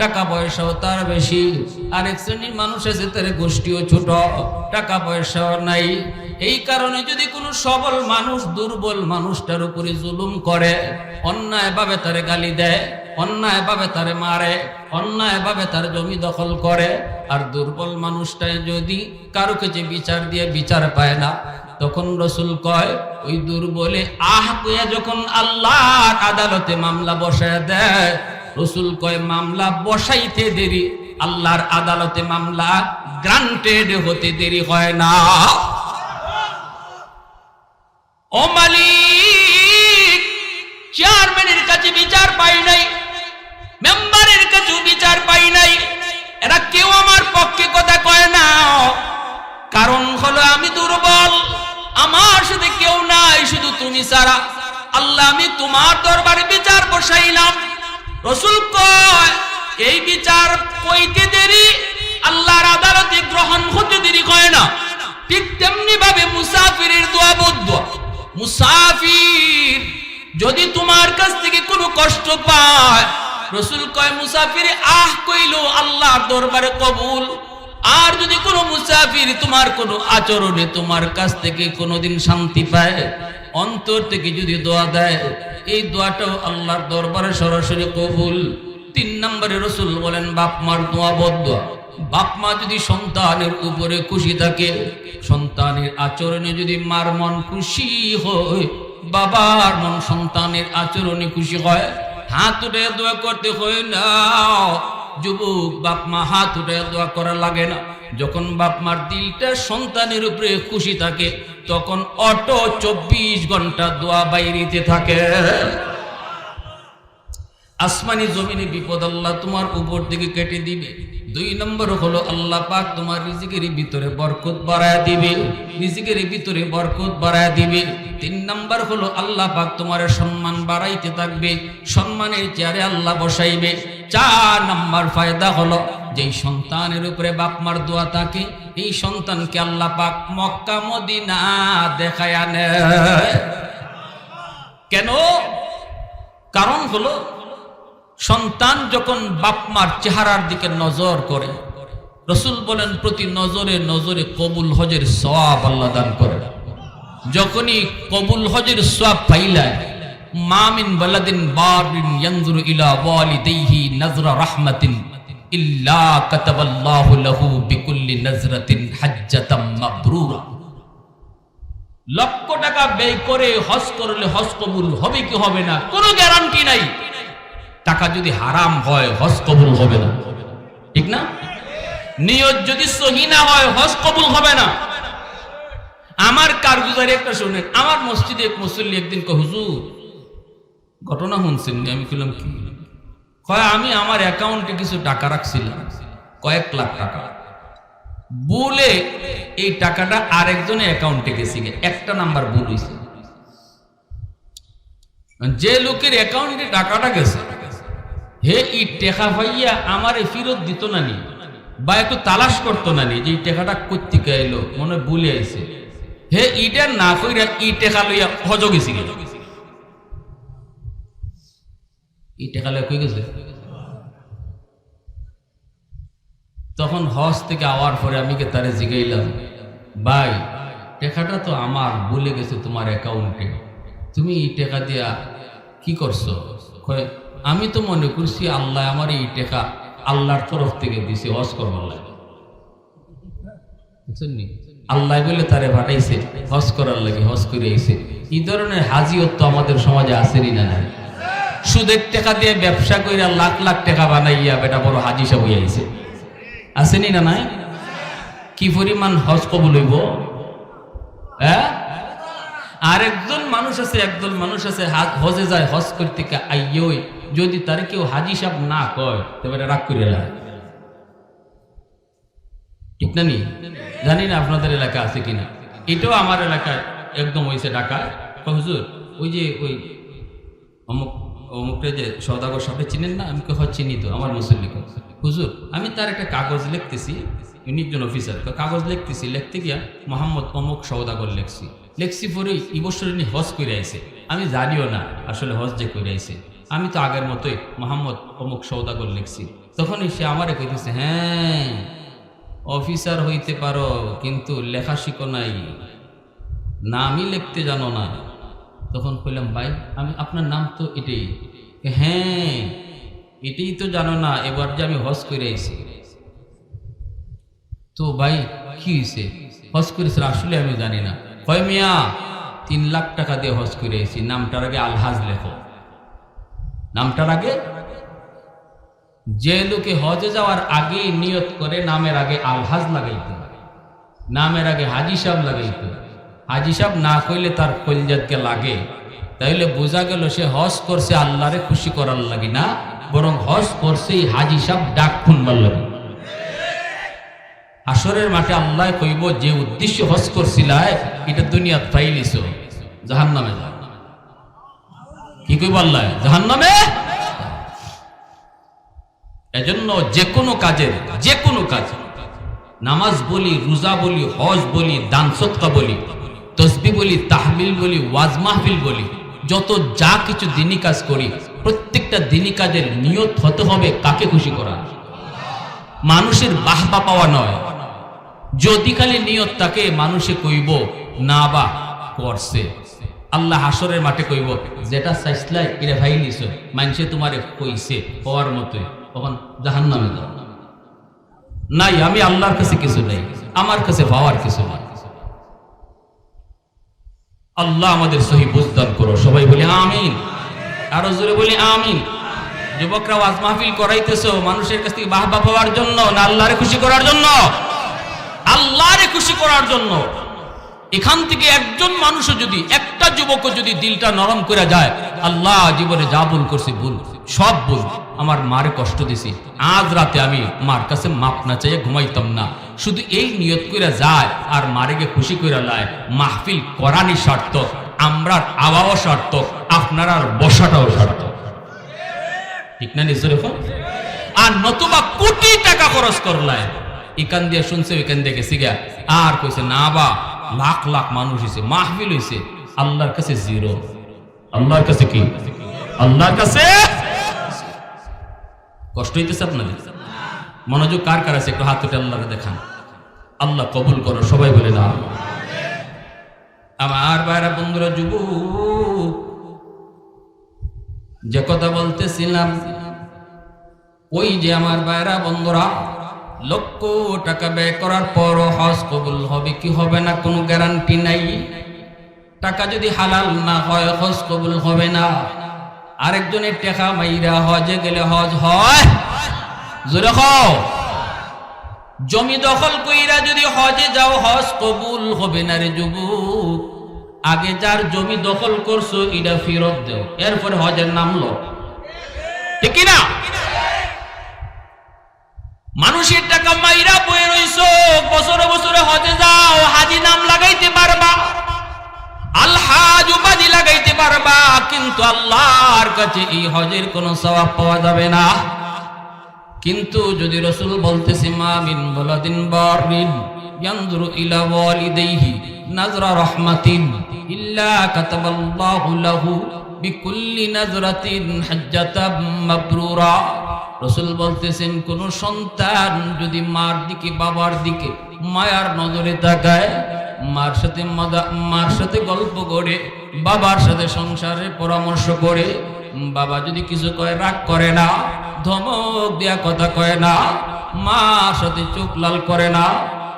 টাকা পয়সাও তার বেশি। আর এক শ্রেণীর মানুষ আছে তার গোষ্ঠীও ছোট, টাকা পয়সাও নাই। এই কারণে যদি কোনো সবল মানুষ দুর্বল মানুষটার উপরে জুলুম করে, অন্যায় ভাবে তারে গালি দেয়, অন্যায় ভাবে তারে মারে, অন্যায় ভাবে তার জমি দখল করে, আর দুর্বল মানুষটাই যদি কারো কাছে বিচার দিয়ে বিচার পায় না, তখন রাসূল কয় ওই দুর্বলে আহ কইয়া যখন আল্লাহর আদালতে মামলা বসায় দেয়, রাসূল কয় মামলা বসাইতে দেরি, আল্লাহর আদালতে মামলা গ্রান্টেড হতে দেরি হয় না। ও মালিক, চেয়ারম্যানের কাছে বিচার পাই নাই, মেম্বারের কাছে বিচার পাই নাই, এরা কেউ আমার পক্ষে কথা কয় না, কারণ হলো আমি দুর্বল, আমার সাথে কেউ নাই শুধু তুমি ছাড়া। আল্লাহ আমি তোমার দরবারে বিচার বসাইলাম। রাসূল কয় এই বিচার কইতে দেরি, আল্লাহর আদালতে গ্রহণ হতে দেরি হয় না। ঠিক তেমনি ভাবে মুসাফিরের দোয়া বদ্ধ, মুসাফির যদি তোমার কাছ থেকে কোনো কষ্ট পায়, রাসূল কয় মুসাফির আহ কইলো আল্লাহর দরবারে কবুল। আর যদি কোনো মুসাফির তোমার কোনো আচরণে তোমার কাছ থেকে কোনোদিন শান্তি পায়, অন্তর থেকে যদি দোয়া দেয়, এই দোয়াটাও আল্লাহর দরবারে সরাসরি কবুল। 3 নম্বরে রাসূল বলেন বাপ মার দোয়া বদ্ধ। বাপ মা যদি সন্তানের উপরে খুশি থাকে, সন্তানের আচরণে যদি মার মন খুশি হয়, বাবার মন সন্তানের আচরণে খুশি হয়, হাত উঠে দোয়া করতে হয় না। যুবক বাপ মা হাত উঠে দোয়া করা লাগে না। যখন বাপ মার দিলটা সন্তানের উপরে খুশি থাকে, তখন অটো 24 ঘন্টা দোয়া বাইরেতে থাকে। আসমানি জমিনে বিপদ আল্লাহ তোমার উপর থেকে কেটে দিবে। 2 নম্বর হলো আল্লাহ পাক তোমার রিজিকের ভিতরে বরকত বাড়ায় দিবে, রিজিকের ভিতরে বরকত বাড়ায় দিবে। 3 নম্বর হলো আল্লাহ পাক তোমার সম্মান বাড়াইতে থাকবে, সম্মানের চেয়ারে আল্লাহ বসাইবে। 4 নম্বর ফায়দা হলো যেই সন্তানের উপরে বাপ মার দোয়া থাকে, এই সন্তানকে আল্লাহ পাক মক্কা মদিনা দেখায় আনে। কেন? কারণ হলো সন্তান যখন বাপ মার চেহারার দিকে নজর করে, রাসূল বলেন প্রতি নজরে নজরে কবুল হজের সওয়াব আল্লাহ দান করে। যখনই কবুল হজের সওয়াব পাইলা, মা মিন ওয়ালাদিন বারিন ইয়ানজুরু ইলা ওয়ালিদাইহি নাজরা রাহমাতিন ইল্লা কাতাবাল্লাহু লাহু বিকুল্লি নাজরাতিন হাজ্জাতাম মাবরুরা। লক্ষ টাকা ব্যয় করে হজ করলে হজ কবুল হবে কি হবে না কোনো গ্যারান্টি নাই। টাকা যদি হারাম হয় হজ কবুল হবে না, ঠিক না? নিয়ত যদি সহি না হয় হজ কবুল হবে না। আমার কারগুজারি একটা শুনেন, আমার মসজিদে এক মুসল্লি একদিন কয় হুজুর ঘটনা শুনছেন? আমি বললাম কি? কয় আমি আমার অ্যাকাউন্টে কিছু টাকা রাখছিলাম, কয়েক লাখ টাকা, বলে এই টাকাটা আরেকজনের অ্যাকাউন্টে গেছে, একটা নাম্বার ভুল হয়েছে। যে লোকের অ্যাকাউন্টে টাকাটা গেছে হে ই টেকা ভাইয়া আমারে ফেরত দিত না নি, বা একটু তালাশ করতো না নি যে এই টাকাটা কোত্থেকে এলো, মনে ভুলে আইছে। হে ইটা না কইরা ই টেকা লইয়া হজ গেছি, ই টেকা লইয়া কই গেছে। তখন হজ থেকে আওয়ার পরে আমি তারে জিগাইলাম, ভাই টাকাটা তো আমার ভুলে গেছে তোমার অ্যাকাউন্টে, তুমি এই টাকা দিয়া কি করছো? আমি তো মনে করছি আল্লাহ আমার এই টাকা আল্লাহর তরফ থেকে দিছে হজ করবার লাগে, বুঝছেন নি? আল্লাহ বলে তারে পাঠাইছে হজ করার লাগে, হজ করে আইছে। এই ধরনের হাজিয়ত তো আমাদের সমাজে আসেনি না নাই? সুদের টাকা দিয়ে ব্যবসা কইরা লাখ লাখ টাকা বানাইয়া বেটা বড় হাজি সব হইয়া আইছে, আসেনি না নাই? কি পরিমাণ হজ কবুল হইব? হ্যাঁ, আরেকজন মানুষ আছে, একদল মানুষ আছে হজে যায়, হজ করতে আইয়ই যদি তার কেউ হাজি সাহেব না কয় তবে রাগ করে লাগে, ঠিক না নি? জানি না আপনাদের এলাকা আছে কিনা, এটাও আমার এলাকায় একদম হয়েছে। ঢাকায় হুজুর ওই যে ওই অমুক অমুকটা যে সওদাগর সাহেব চিনেন না? আমি চিনি তো, আমার মুসল্লি। হুজুর আমি তার একটা কাগজ লিখতেছি, উনি একজন অফিসার, কাগজ লিখতেছি, লিখতে গিয়া মোহাম্মদ অমুক সওদাগর লেখছি পরে এই বছর উনি হজ করে আইছে, আমি জানিও না আসলে হজ যে করে আইছে, আমি তো আগের মতোই মোহাম্মদ অমুক সওদাগর লিখছি। তখন সে আমারে কইতেছে, হ্যাঁ অফিসার হইতে পারো কিন্তু লেখা শিখো নাই, নামই লিখতে জানো না। তখন কইলাম ভাই আমি আপনার নাম তো এটাই। হ্যাঁ এটাই তো জানো না, এবার যে আমি হজ করে আইছি। তো ভাই কি হয়েছে? হজ করেছিল আসলে আমি জানি না। কয় মিয়া 3 লাখ টাকা দিয়ে হজ করে আইছি, নামটার আগে আলহাজ লেখো। নামটার আগে, যে লোকে হজে যাওয়ার আগে নিয়ত করে নামের আগে আলহাজ লাগাইতে, নামের আগে হাজি সাহেব লাগাইতে, হাজি সাহেব না কইলে তার কলজাতকে লাগে, তাইলে বোঝা গেল সে হজ করছে আল্লাহরে খুশি করার লাগে না, বরং হজ করছে হাজি সাহেব ডাক খুনবার লাগে। হাসরের মাঠে আল্লাহ কইব যে উদ্দেশ্য হজ করছিলাই এটা দুনিয়াত পাইলিছ, জাহান্নামে যাও। কি কইব আল্লাহ? জাহান্নামে। এজন্য যে কোনো কাজ, নামাজ বলি, রোজা বলি, হজ বলি, দান সদকা বলি, তসবিহ বলি, তাহমিল বলি, ওয়াজ মাহফিল বলি, যত যা কিছু দিনী কাজ করি, প্রত্যেকটা দিনী কাজের নিয়ত হতে হবে কাকে খুশি করা, মানুষের বাহবা পাওয়া নয়। যদি খালি নিয়ত থাকে মানুষে কইব না বা করছে, আল্লাহ হাসরের মাঠে কইব যেটা চাইছিলাই এটা ভাই নিছ, মানুষে তোমারে কইছে হওয়ার মতোই, তখন জাহান্নামে যাও। নাই, আমি আল্লাহর কাছে কিছু নেই, আমার কাছে পাওয়ার কিছু নাই। আল্লাহ আমাদের সহি বুঝদান করো। সবাই বলি আমিন, আরো জোরে বলি আমিন। যুবকরা ওয়াজ মাহফিল করাইতেছো মানুষের কাছ থেকে বাহবা পাওয়ার জন্য না আল্লাহরে খুশি করার জন্য? আল্লাহরে খুশি করার জন্য। এখান থেকে একজন মানুষও যদি, একটা যুবকও যদি দিলটা নরম করে যায়, আল্লাহ জীবনে যা ভুল করছি ভুল, সব ভুল, আমার মারে কষ্ট দিছি, আজ রাতে আমি মার কাছে মাপ না চাইয়ে ঘুমাইতাম না, শুধু এই নিয়ত করে যায় আর মারেকে খুশি করে লায়। মাহফিল করানি সার্থক, আমরার আওয়াও সার্থক, আপনার আর বসাটাও সার্থক, ঠিক না? নিজের আর নতুবা কোটি টাকা খরচ করলায়, এখান দিয়ে শুনছে ওইখান দিয়ে গেছি গা, আর কইছে না বা লাখ লাখ মানুষ হয়েছে, মাহফিল হয়েছে, আল্লাহর কাছে জিরো। আল্লাহর কাছে কি? আল্লাহর কাছে কষ্ট হইতেছে আপনাদের? মনোযোগ কার কার আছে একটু হাত উঠে আল্লাহকে দেখান। আল্লাহ কবুল করো। সবাই বলে না। আমার ভাইরা বন্ধুরা, যুবক, যে কথা বলতেছিলাম, ওই যে আমার ভাইরা বন্ধুরা, লক্ষ টাকা ব্যয় করার পর হজ কবুল হবে কি হবে না কোনো গ্যারান্টি নাই। টাকা যদি হালাল না হয় হজ কবুল হবে না। আরেকজনের টাকা মাইরা হজে গেলে হজ হয়? জোরে খাও। জমি দখল কইরা যদি হজে যাও হজ কবুল হবে না রে যুবক। আগে যার জমি দখল করছো এটা ফেরত দাও, এরপরে হজের নাম লো, ঠিক কি না? মানুষের টাকা মাইরা বয়ে রইছো, বছরে বছরে হজে যাও, হাজি নাম লাগাইতে পারবা, আলহাজ উপাধি লাগাইতে পারবা, কিন্তু আল্লাহর কাছে এই হজের কোনো সওয়াব পাওয়া যাবে না। কিন্তু যদি রাসূল বলতেছে মা মিন বালাদিন বারিন ইয়ানজুরু ইলা ওয়ালিদাইহি নাজরা রাহমাতিন ইল্লা কাতাবাল্লাহু লাহু বিকুল্লি নাজরাতিন হাজ্জাতাম মাবরুরা। রাসূল বলতেছেন কোন সন্তান যদি মার দিকে বাবার দিকে মায়ার নজরে তাকায়, মার সাথে গল্প করে, বাবার সাথে সংসারে পরামর্শ করে, বাবা যদি কিছু কয় রাগ করে না, ধমক দেয়া কথা কয় না, মার সাথে চোখ লাল করে না।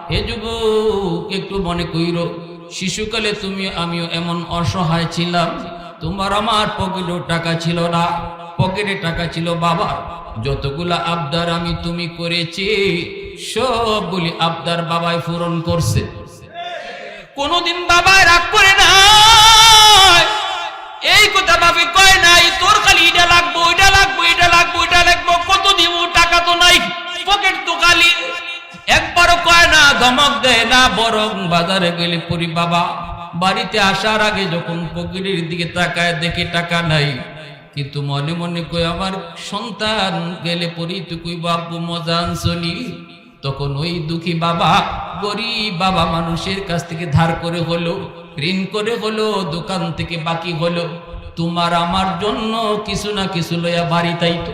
হে যুবক, একটু মনে কইরো, শিশুকালে তুমি আমিও এমন অসহায় ছিলাম, তোমার আমার পকেটে টাকা ছিল না, পকেটে টাকা ছিল বাবা। যতগুলা আবদার আমি তুমি করেছি সবগুলি আবদার বাবাই পূরণ করছে। কোনদিন বাবাই রাগ করে না, এই কথা ভাবে কয় নাই তোর খালি এটা লাগবো, এটা লাগবো, এটা লাগবো, এটা লাগবো, কত দিব, টাকা তো নাই, পকেট তো খালি, একবারও কয় না, ধমক দেয় না। বরং বাজারে গেলে পরি বাবা বাড়িতে আসার আগে যখন পকেটের দিকে তাকায় দেখে টাকা নাই, কিন্তু মনে মনে কই আমার সন্তান গেলে পরি তুই কই বাবু মজা আনছনি। তখন ওই দুঃখী বাবা, গরিব বাবা মানুষের কাছ থেকে ধার করে হলো, ঋণ করে হলো, দোকান থেকে বাকি হলো, তোমার আমার জন্য কিছু না কিছু লইয়া বাড়ি তাইতো।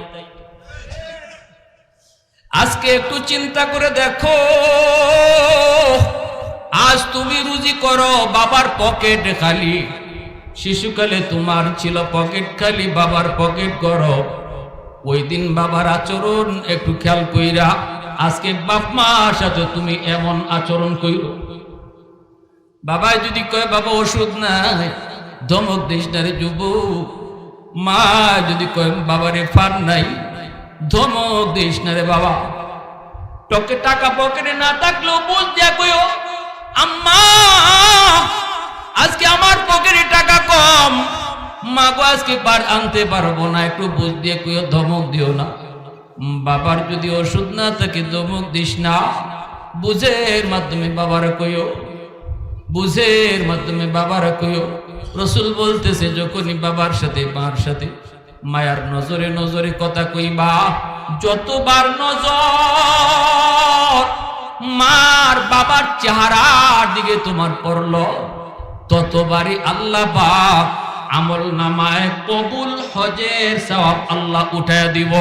আজকে একটু চিন্তা করে দেখো, আজ তুমি রুজি করো, বাবার পকেট খালি। শিশুকালে তোমার ছিল পকেট খালি, বাবার পকেট গরম। ওই দিন বাবার আচরণ একটু খেয়াল কইরা আজকে বাপ মার সাথে তুমি এমন আচরণ কইরো। বাবা যদি কয় বাবা ওষুধ নাই, ধমক দিস না রে যুবক। মা যদি কয় বাবারে ফান নাই, ধমক দিস না রে বাবা। টকে টাকা পকেটে না থাকলেও বুঝ দিয়া কইও আম্মা আজকে আমার পকেটে টাকা কম, মা গো আজকে আনতে পারবো না, একটু বুঝ দিয়ে কইও, ধমক দিও না। বাবার যদি ওষুধ না থাকে ধমক দিস না। বুঝের মাধ্যমে বাবার কইও, বুঝের মাধ্যমে বাবার কইও। রসুল বলতেছে যখনই বাবার সাথে মার সাথে মায়ার নজরে নজরে কথা কইবা, যতবার নজর মার বাবার চেহারার দিকে তোমার পড়লো, ততবারই আল্লাহ পাক আমল নামায় কবুল হজের সওয়াব আল্লাহ উঠায় দিব।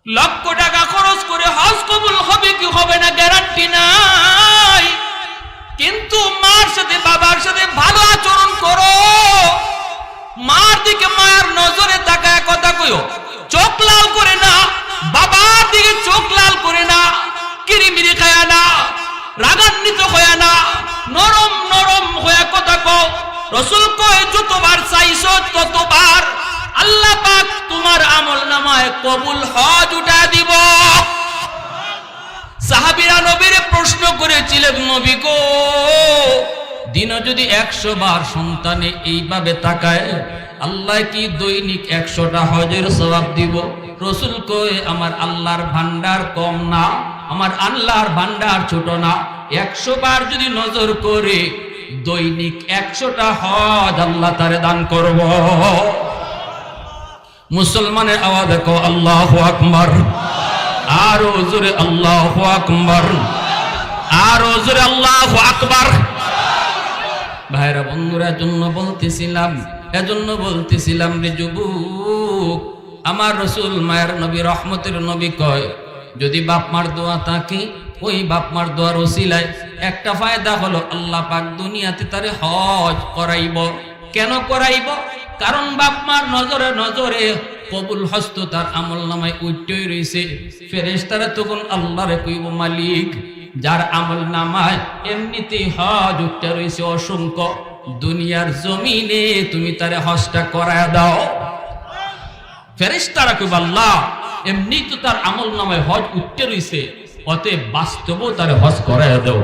লক্ষ টাকা খরচ করে হজ কবুল হবে কি হবে না গ্যারান্টি নাই, কিন্তু মার সাথে বাবার সাথে ভালো আচরণ করো, মার দিকে মায়ের নজরে তাকায় কথা কইও, চোখ লাল করে না, বাবার দিকে চোখ লাল করে না, কিরিমিরি খায় না, রাগান্বিত হয়ে না, নরম নরম হয়ে কথা কও। রসুল কয় যতবার চাইছো ততবার আল্লাহ পাক তোমার আমল নামায় কবুল হজ উঠা দিব। সাহাবীরা নবীরে প্রশ্ন করেছিলেন, নবী গো, দিনে যদি 100 বার সন্তানে এইভাবে তাকায়, আল্লাহ কি দৈনিক 100টা হজের সওয়াব দিব? রসুল কয় আমার আল্লাহর ভান্ডার কম না, আমার আল্লাহর ভান্ডার ছোট না, 100 বার যদি নজর করে দৈনিক 100টা হজ আল্লাহ তারে দান করব। মুসলমানের আওয়াজ দেখো আল্লাহু আকবার, আরো জোরে আল্লাহু আকবার, আরো জোরে আল্লাহু আকবার। ভাইরা বন্ধুরা, এজন্য বলতেছিলাম রে যুবক, আমার রসুল মায়ের নবী রহমতের নবী কয় যদি বাপ মার দোয়া থাকে, ওই বাপ মার দোয়ার ওসিলায় একটা ফায়দা হলো আল্লাহ পাক দুনিয়াতে তারে হজ করাইব। কেন করাইব? কারণ বাপ মার নজরে নজরে কবুল হস্ত তার আমল নামায় উঠতেই রয়েছে। ফেরেশতারা তখন আল্লাহরে কইব, মালিক যার আমল নামায় এমনিতেই হজ উঠতে রয়েছে অসংখ্য, দুনিয়ার জমিনে তুমি তারে হজটা করায় দাও। ফেরেশতারা কইব, আল্লাহ এমনি তো তার আমল নামায় হজ উঠতে রয়েছে, অতএব বাস্তবেও তারে হজ করায় দাও।